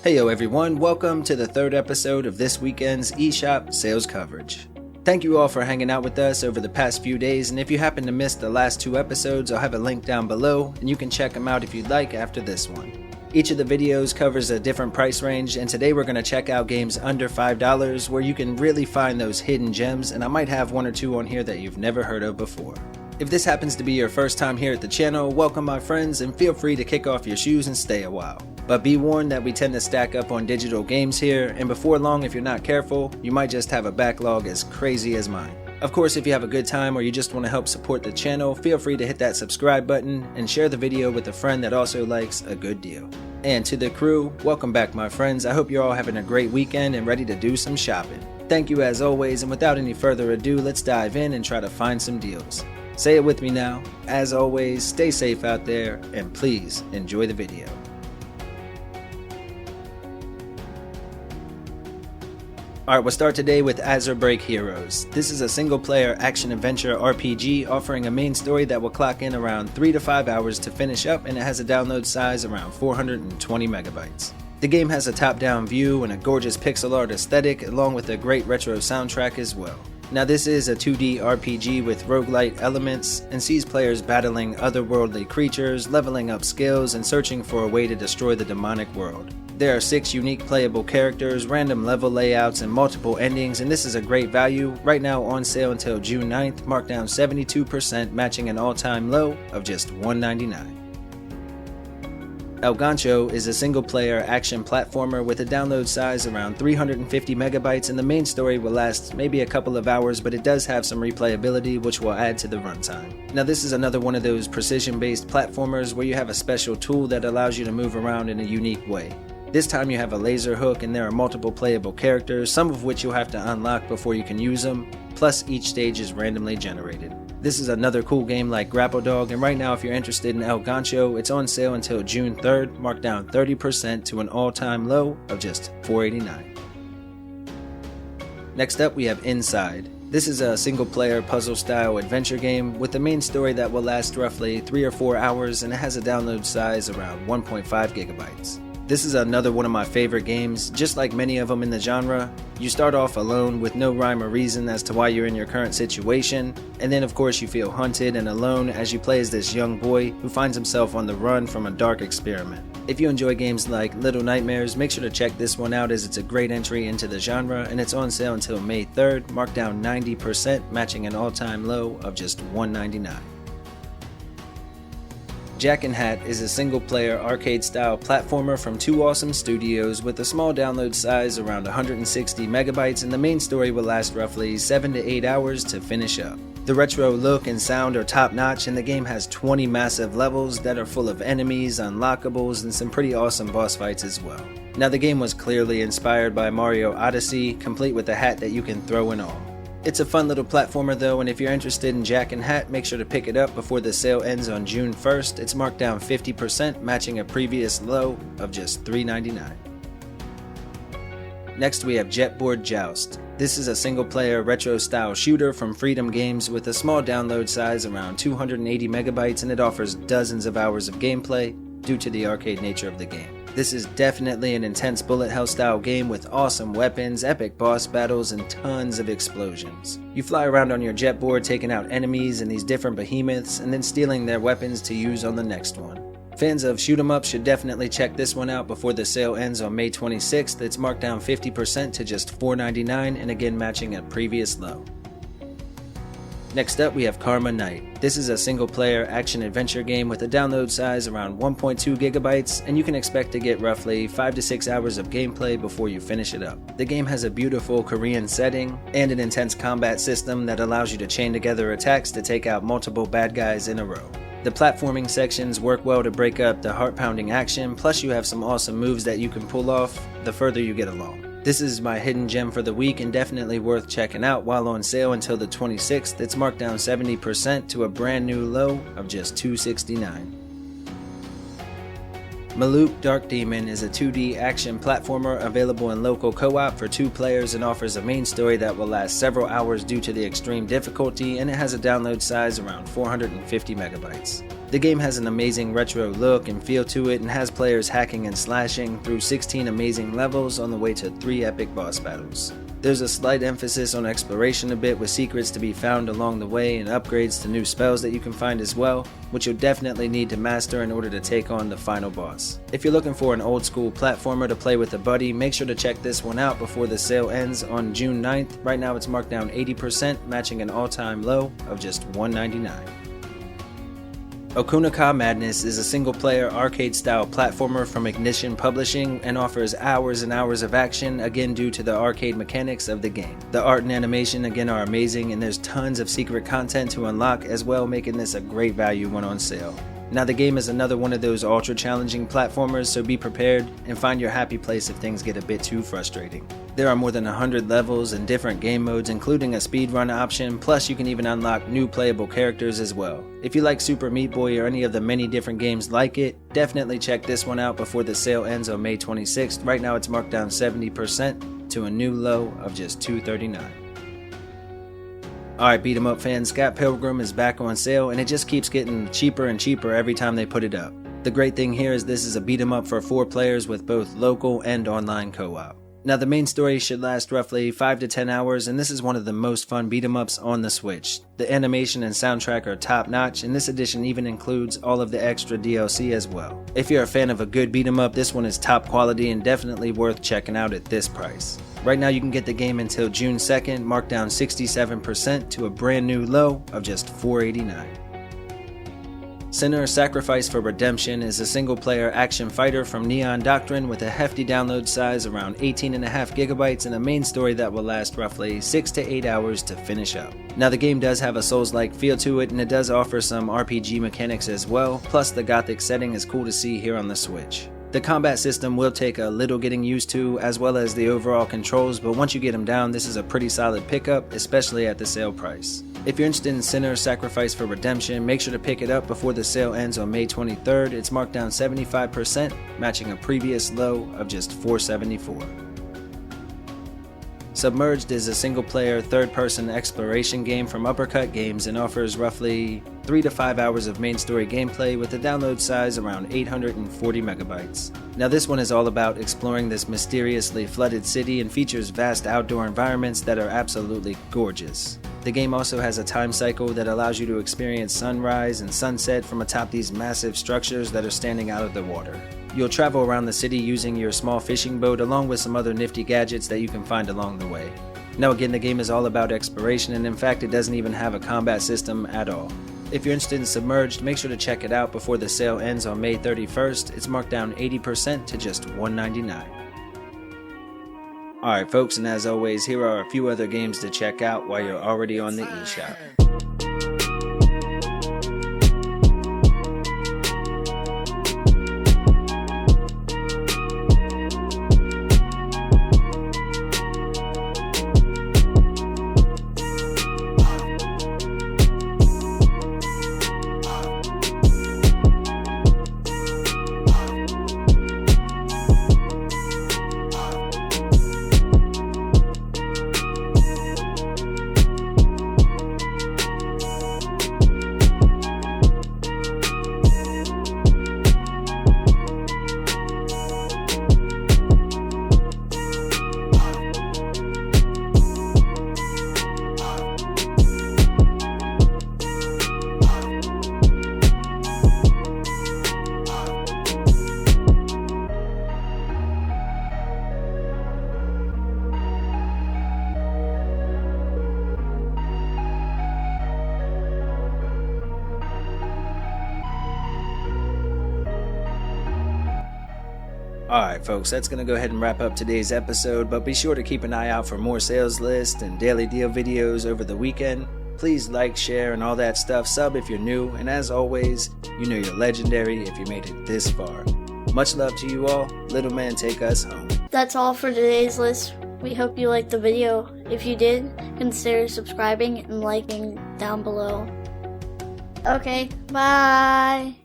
Heyo everyone, welcome to the third episode of this weekend's Eshop sales coverage. Thank you all for hanging out with us over the past few days, and if you happen to miss the last two episodes, I'll have a link down below, and you can check them out if you'd like after this one. Each of the videos covers a different price range, and today we're going to check out games under $5 where you can really find those hidden gems, and I might have one or two on here that you've never heard of before. If this happens to be your first time here at the channel, welcome my friends, and feel free to kick off your shoes and stay a while. But be warned that we tend to stack up on digital games here, and before long, if you're not careful, you might just have a backlog as crazy as mine. Of course, if you have a good time or you just want to help support the channel, feel free to hit that subscribe button and share the video with a friend that also likes a good deal. And to the crew, welcome back my friends. I hope you're all having a great weekend and ready to do some shopping. Thank you as always, and without any further ado, let's dive in and try to find some deals. Say it with me now. As always, stay safe out there, and please enjoy the video. Alright, we'll start today with Azurebreak Heroes. This is a single-player action-adventure RPG offering a main story that will clock in around 3 to 5 hours to finish up, and it has a download size around 420 megabytes. The game has a top-down view and a gorgeous pixel art aesthetic, along with a great retro soundtrack as well. Now this is a 2D RPG with roguelite elements, and sees players battling otherworldly creatures, leveling up skills, and searching for a way to destroy the demonic world. There are 6 unique playable characters, random level layouts, and multiple endings, and this is a great value, right now on sale until June 9th, marked down 72%, matching an all-time low of just $199. Gancho is a single-player action platformer with a download size around 350 megabytes, and the main story will last maybe a couple of hours, but it does have some replayability which will add to the runtime. Now this is another one of those precision-based platformers where you have a special tool that allows you to move around in a unique way. This time you have a laser hook, and there are multiple playable characters, some of which you'll have to unlock before you can use them, plus each stage is randomly generated. This is another cool game like Grapple Dog, and right now if you're interested in Gancho, it's on sale until June 3rd, marked down 30% to an all-time low of just $489. Next up we have Inside. This is a single-player puzzle-style adventure game with a main story that will last roughly 3 or 4 hours, and it has a download size around 1.5 gigabytes. This is another one of my favorite games. Just like many of them in the genre, you start off alone with no rhyme or reason as to why you're in your current situation, and then of course you feel hunted and alone as you play as this young boy who finds himself on the run from a dark experiment. If you enjoy games like Little Nightmares, make sure to check this one out as it's a great entry into the genre, and it's on sale until May 3rd, marked down 90%, matching an all-time low of just $199. Jack and Hat is a single-player arcade-style platformer from two awesome studios with a small download size around 160 megabytes, and the main story will last roughly 7 to 8 hours to finish up. The retro look and sound are top-notch, and the game has 20 massive levels that are full of enemies, unlockables, and some pretty awesome boss fights as well. Now the game was clearly inspired by Mario Odyssey, complete with a hat that you can throw and all. It's a fun little platformer though, and if you're interested in Jack and Hat, make sure to pick it up before the sale ends on June 1st. It's marked down 50%, matching a previous low of just $399. Next we have Jetboard Joust. This is a single-player retro-style shooter from Freedom Games with a small download size around 280 megabytes, and it offers dozens of hours of gameplay due to the arcade nature of the game. This is definitely an intense bullet hell style game with awesome weapons, epic boss battles, and tons of explosions. You fly around on your jetboard taking out enemies and these different behemoths, and then stealing their weapons to use on the next one. Fans of shoot 'em up should definitely check this one out before the sale ends on May 26th. It's marked down 50% to just $499, and again matching a previous low. Next up we have Karma Knight. This is a single-player action-adventure game with a download size around 1.2 gigabytes, and you can expect to get roughly 5 to 6 hours of gameplay before you finish it up. The game has a beautiful Korean setting and an intense combat system that allows you to chain together attacks to take out multiple bad guys in a row. The platforming sections work well to break up the heart-pounding action, plus you have some awesome moves that you can pull off the further you get along. This is my hidden gem for the week and definitely worth checking out while on sale until the 26th. It's marked down 70% to a brand new low of just $269. Mahluk Dark Demon is a 2D action platformer available in local co-op for 2 players and offers a main story that will last several hours due to the extreme difficulty, and it has a download size around 450 megabytes. The game has an amazing retro look and feel to it and has players hacking and slashing through 16 amazing levels on the way to 3 epic boss battles. There's a slight emphasis on exploration a bit, with secrets to be found along the way and upgrades to new spells that you can find as well, which you'll definitely need to master in order to take on the final boss. If you're looking for an old school platformer to play with a buddy, make sure to check this one out before the sale ends on June 9th. Right now it's marked down 80%, matching an all-time low of just $199. OkunoKA Madness is a single-player arcade-style platformer from Ignition Publishing and offers hours and hours of action, again due to the arcade mechanics of the game. The art and animation again are amazing, and there's tons of secret content to unlock as well, making this a great value when on sale. Now the game is another one of those ultra-challenging platformers, so be prepared and find your happy place if things get a bit too frustrating. There are more than 100 levels and different game modes, including a speedrun option, plus you can even unlock new playable characters as well. If you like Super Meat Boy or any of the many different games like it, definitely check this one out before the sale ends on May 26th. Right now it's marked down 70% to a new low of just $239. Alright, beat 'em up fans, Pilgrim is back on sale and it just keeps getting cheaper and cheaper every time they put it up. The great thing here is this is a beat 'em up for 4 players with both local and online co-op. Now the main story should last roughly 5 to 10 hours, and this is one of the most fun beat-em-ups on the Switch. The animation and soundtrack are top notch, and this edition even includes all of the extra DLC as well. If you're a fan of a good beat-em-up, this one is top quality and definitely worth checking out at this price. Right now you can get the game until June 2nd, marked down 67% to a brand new low of just $489. Sinner Sacrifice for Redemption is a single-player action fighter from Neon Doctrine with a hefty download size around 18.5 gigabytes and a main story that will last roughly 6 to 8 hours to finish up. Now the game does have a Souls-like feel to it and it does offer some RPG mechanics as well, plus the gothic setting is cool to see here on the Switch. The combat system will take a little getting used to, as well as the overall controls, but once you get them down, this is a pretty solid pickup, especially at the sale price. If you're interested in Sinner Sacrifice for Redemption, make sure to pick it up before the sale ends on May 23rd. It's marked down 75%, matching a previous low of just $474. Submerged is a single-player, third-person exploration game from Uppercut Games and offers roughly 3 to 5 hours of main story gameplay with a download size around 840 megabytes. Now this one is all about exploring this mysteriously flooded city and features vast outdoor environments that are absolutely gorgeous. The game also has a time cycle that allows you to experience sunrise and sunset from atop these massive structures that are standing out of the water. You'll travel around the city using your small fishing boat along with some other nifty gadgets that you can find along the way. Now again, the game is all about exploration, and in fact it doesn't even have a combat system at all. If you're interested in Submerged, make sure to check it out before the sale ends on May 31st. It's marked down 80% to just $199. Alright folks, and as always, here are a few other games to check out while you're already on the eShop. Alright folks, that's going to go ahead and wrap up today's episode, but be sure to keep an eye out for more sales lists and daily deal videos over the weekend. Please like, share, and all that stuff. Sub if you're new, and as always, you know you're legendary if you made it this far. Much love to you all. Little man, take us home. That's all for today's list. We hope you liked the video. If you did, consider subscribing and liking down below. Okay, bye!